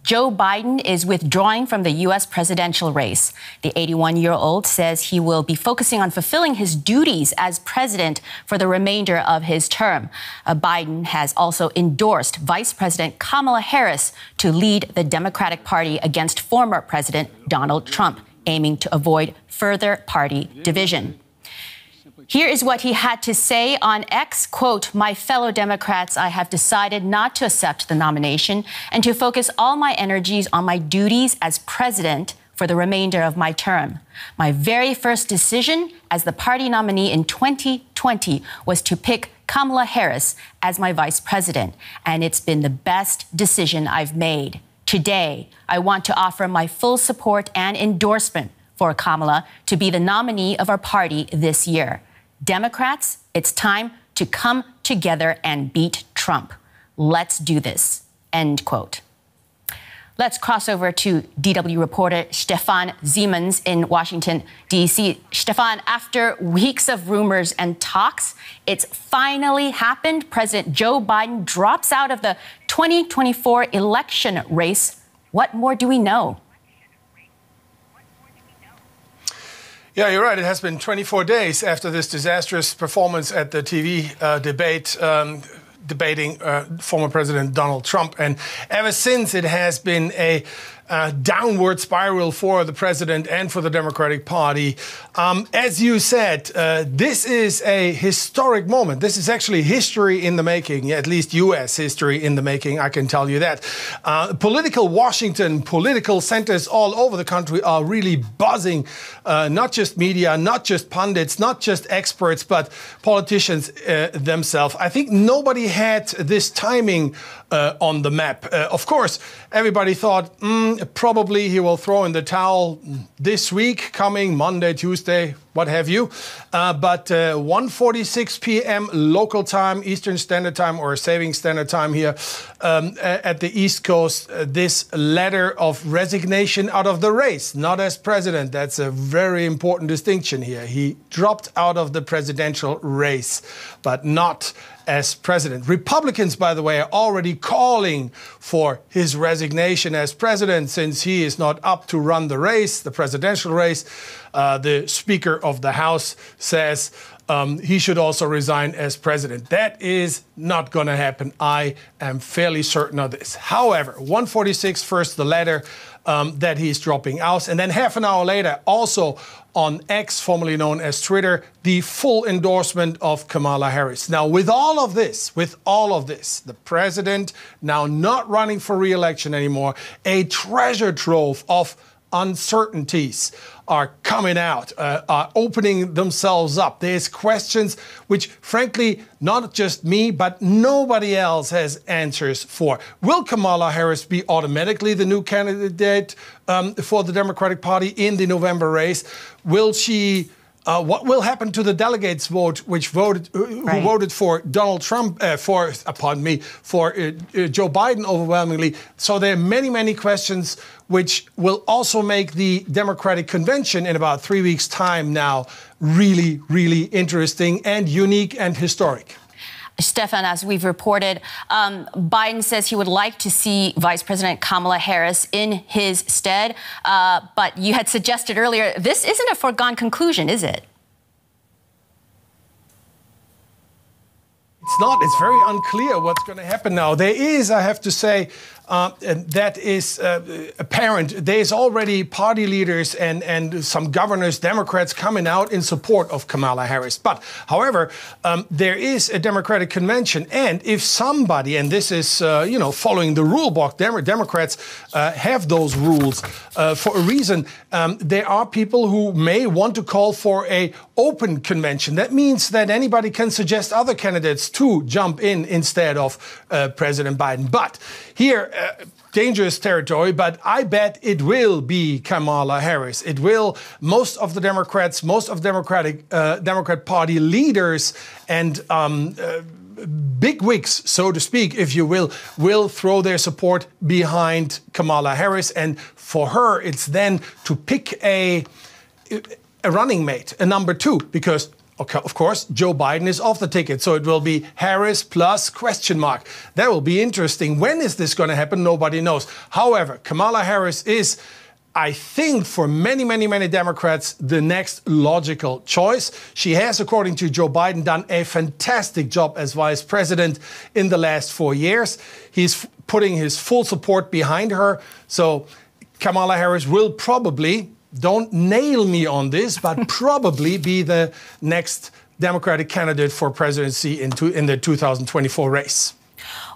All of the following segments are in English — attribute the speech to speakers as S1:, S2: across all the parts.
S1: Joe Biden is withdrawing from the U.S. presidential race. The 81-year-old says he will be focusing on fulfilling his duties as president for the remainder of his term. Biden has also endorsed Vice President Kamala Harris to lead the Democratic Party against former President Donald Trump, aiming to avoid further party division. Here is what he had to say on X, quote, "My fellow Democrats, I have decided not to accept the nomination and to focus all my energies on my duties as president for the remainder of my term. My very first decision as the party nominee in 2020 was to pick Kamala Harris as my vice president, and it's been the best decision I've made. Today, I want to offer my full support and endorsement for Kamala to be the nominee of our party this year. Democrats, it's time to come together and beat Trump. Let's do this," end quote. Let's cross over to DW reporter Stefan Siemens in Washington, D.C. Stefan, after weeks of rumors and talks, it's finally happened. President Joe Biden drops out of the 2024 election race. What more do we know?
S2: Yeah, you're right. It has been 24 days after this disastrous performance at the TV debate debating former President Donald Trump. And ever since, it has been a downward spiral for the president and for the Democratic Party. As you said, this is a historic moment. This is actually history in the making, at least U.S. history in the making, I can tell you that. Political Washington, political centers all over the country are really buzzing. Not just media, not just pundits, not just experts, but politicians themselves. I think nobody had this timing on the map. Of course, everybody thought, probably he will throw in the towel this week, coming Monday, Tuesday, what have you. But 1:46 p.m. local time, Eastern Standard Time, or Saving Standard Time here at the East Coast, this letter of resignation out of the race, not as president. That's a very important distinction here. He dropped out of the presidential race, but not as president. Republicans, by the way, are already calling for his resignation as president since he is not up to run the race, the presidential race. The Speaker of the House says he should also resign as president. That is not going to happen. I am fairly certain of this. However, 1:46 first, the letter that he's dropping out. And then half an hour later, also on X, formerly known as Twitter, the full endorsement of Kamala Harris. Now, with all of this, the president now not running for re-election anymore, a treasure trove of uncertainties are coming out, are opening themselves up. There's questions which, frankly, not just me, but nobody else has answers for. Will Kamala Harris be automatically the new candidate for the Democratic Party in the November race? Will she? What will happen to the delegates vote, who voted for Donald Trump, for Joe Biden overwhelmingly? So there are many, many questions which will also make the Democratic convention in about 3 weeks' time now really, really interesting and unique and historic.
S1: Stefan, as we've reported, Biden says he would like to see Vice President Kamala Harris in his stead. But you had suggested earlier, this isn't a foregone conclusion, is it?
S2: It's not. It's very unclear what's going to happen now. There is, I have to say, that is apparent. There's already party leaders and some governors, Democrats, coming out in support of Kamala Harris. But, however, there is a Democratic convention. And if somebody, and this is, following the rule book, Democrats have those rules for a reason. There are people who may want to call for an open convention. That means that anybody can suggest other candidates to jump in instead of President Biden. But here, dangerous territory, but I bet it will be Kamala Harris. It will. Most of the Democrats, most of Democrat Party leaders and big wigs, so to speak, if you will throw their support behind Kamala Harris. And for her, it's then to pick a running mate, a number two, because of course, Joe Biden is off the ticket. So it will be Harris plus question mark. That will be interesting. When is this going to happen? Nobody knows. However, Kamala Harris is, I think, for many, many, many Democrats, the next logical choice. She has, according to Joe Biden, done a fantastic job as vice president in the last 4 years. He's putting his full support behind her. So Kamala Harris will probably, don't nail me on this, but probably be the next Democratic candidate for presidency in the 2024 race.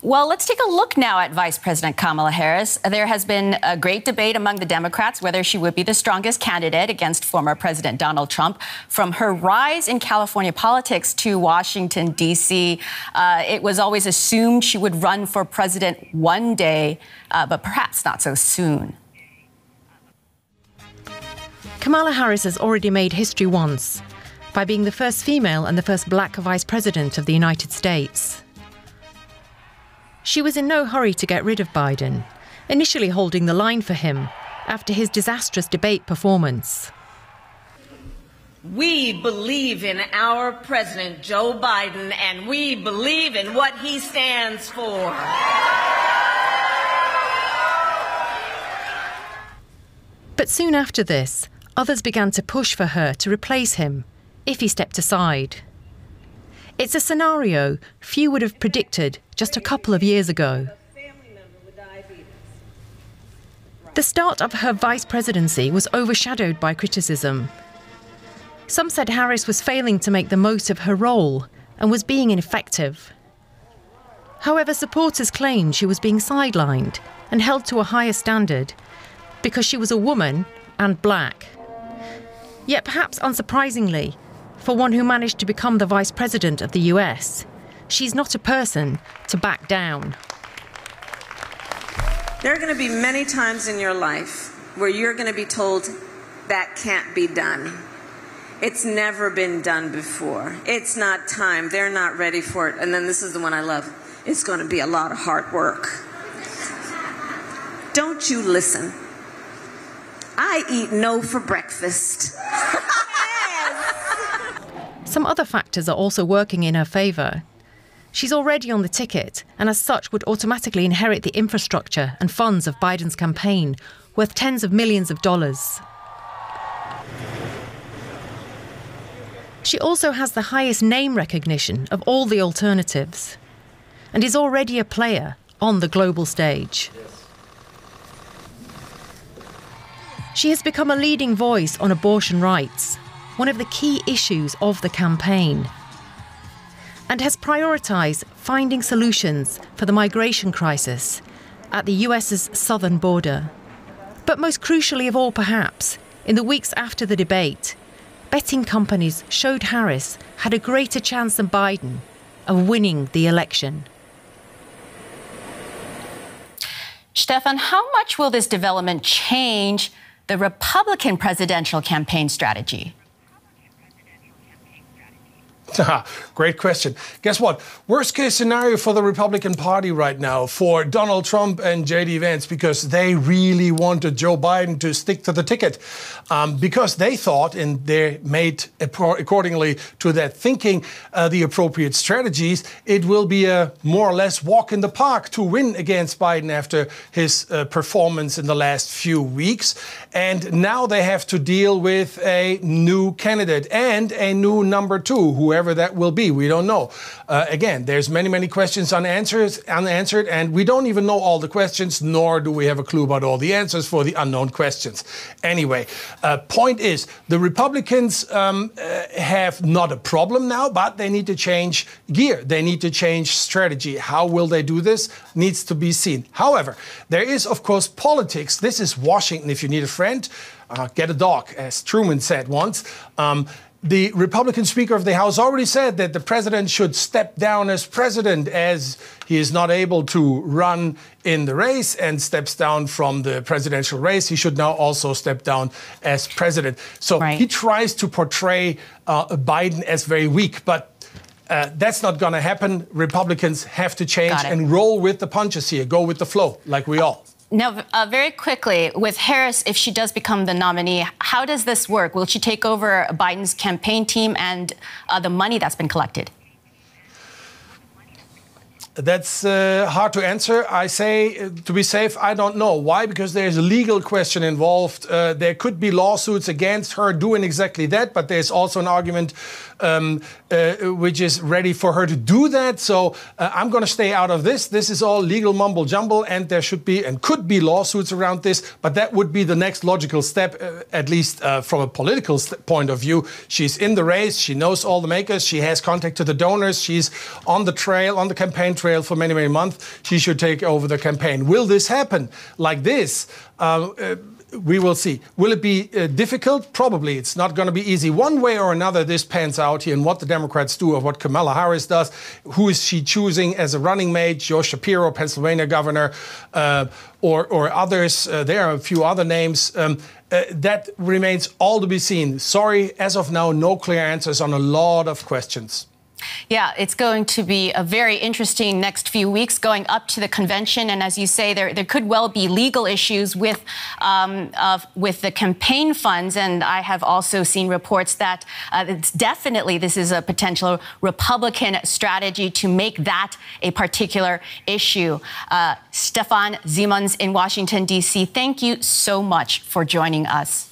S1: Well, let's take a look now at Vice President Kamala Harris. There has been a great debate among the Democrats whether she would be the strongest candidate against former President Donald Trump. From her rise in California politics to Washington, D.C., it was always assumed she would run for president one day, but perhaps not so soon.
S3: Kamala Harris has already made history once by being the first female and the first black vice president of the United States. She was in no hurry to get rid of Biden, initially holding the line for him after his disastrous debate performance.
S4: We believe in our president, Joe Biden, and we believe in what he stands for.
S3: But soon after this, others began to push for her to replace him if he stepped aside. It's a scenario few would have predicted just a couple of years ago. The start of her vice presidency was overshadowed by criticism. Some said Harris was failing to make the most of her role and was being ineffective. However, supporters claimed she was being sidelined and held to a higher standard because she was a woman and black. Yet perhaps unsurprisingly, for one who managed to become the Vice President of the US, she's not a person to back down.
S4: There are going to be many times in your life where you're going to be told that can't be done. It's never been done before. It's not time. They're not ready for it. And then this is the one I love. It's going to be a lot of hard work. Don't you listen. I eat no for breakfast.
S3: Some other factors are also working in her favour. She's already on the ticket and as such would automatically inherit the infrastructure and funds of Biden's campaign, worth tens of millions of dollars. She also has the highest name recognition of all the alternatives and is already a player on the global stage. She has become a leading voice on abortion rights, one of the key issues of the campaign, and has prioritised finding solutions for the migration crisis at the US's southern border. But most crucially of all, perhaps, in the weeks after the debate, betting companies showed Harris had a greater chance than Biden of winning the election.
S1: Stefan, how much will this development change the Republican presidential campaign strategy?
S2: Great question. Guess what? Worst case scenario for the Republican Party right now, for Donald Trump and J.D. Vance, because they really wanted Joe Biden to stick to the ticket. Because they thought, and they made accordingly to that thinking, the appropriate strategies, it will be a more or less walk in the park to win against Biden after his performance in the last few weeks. And now they have to deal with a new candidate and a new number two, whoever that will be. We don't know. Again, there's many, many questions unanswered, and we don't even know all the questions, nor do we have a clue about all the answers for the unknown questions. Anyway, point is, the Republicans have not a problem now, but they need to change gear. They need to change strategy. How will they do this? Needs to be seen. However, there is, of course, politics. This is Washington. If you need a friend, get a dog, as Truman said once. The Republican Speaker of the House already said that the president should step down as president as he is not able to run in the race and steps down from the presidential race. He should now also step down as president. So he tries to portray Biden as very weak, but that's not going to happen. Republicans have to change and roll with the punches here, go with the flow, like we all.
S1: Now, very quickly, with Harris, if she does become the nominee, how does this work? Will she take over Biden's campaign team and the money that's been collected?
S2: That's hard to answer. I say, to be safe, I don't know. Why? Because there's a legal question involved. There could be lawsuits against her doing exactly that, but there's also an argument which is ready for her to do that. So I'm going to stay out of this. This is all legal mumble jumble, and there should be and could be lawsuits around this. But that would be the next logical step, at least from a political point of view. She's in the race. She knows all the makers. She has contact to the donors. She's on the trail, on the campaign trail for many, many months. She should take over the campaign. Will this happen like this? We will see. Will it be difficult? Probably. It's not going to be easy. One way or another, this pans out here, and what the Democrats do or what Kamala Harris does. Who is she choosing as a running mate? Joe Shapiro, Pennsylvania governor, or others. There are a few other names. That remains all to be seen. Sorry, as of now, no clear answers on a lot of questions.
S1: Yeah, it's going to be a very interesting next few weeks going up to the convention. And as you say, there could well be legal issues with the campaign funds. And I have also seen reports that this is a potential Republican strategy to make that a particular issue. Stefan Simons in Washington, D.C., thank you so much for joining us.